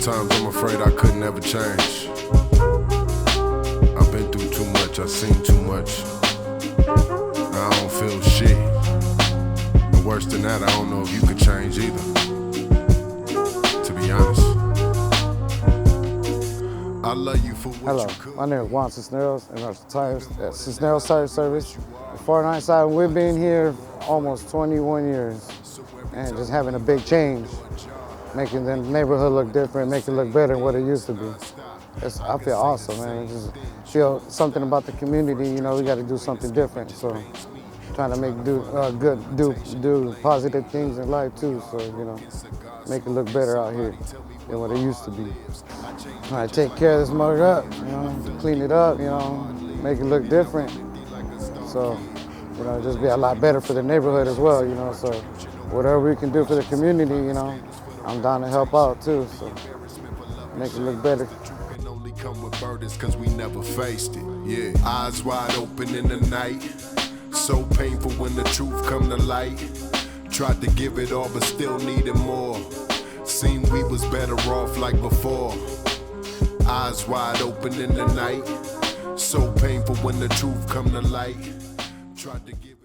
Sometimes I'm afraid I could never change. I've been through too much, I've seen too much. I don't feel shit. And worse than that, I don't know if you could change either, to be honest. I love you for what you could. My name is Juan Cisneros, and I'm retired at Cisneros Tire Service. The 49 side, we've been here almost 21 years, and just having a big change, making the neighborhood look different, make it look better than what it used to be. I feel awesome, man. I just feel something about the community, you know, we got to do something different. So trying to do positive things in life too, so, you know, make it look better out here than what it used to be. Trying to take care of this mug up, you know, clean it up, you know, make it look different. So, you know, just be a lot better for the neighborhood as well, you know, so whatever we can do for the community, you know, I'm down to help out too, so make it look better. Come with burdens cause we never faced it, yeah. Eyes wide open in the night, so painful when the truth come to light. Tried to give it all but still needed more. Seemed we was better off like before. Eyes wide open in the night, so painful when the truth come to light. Tried to give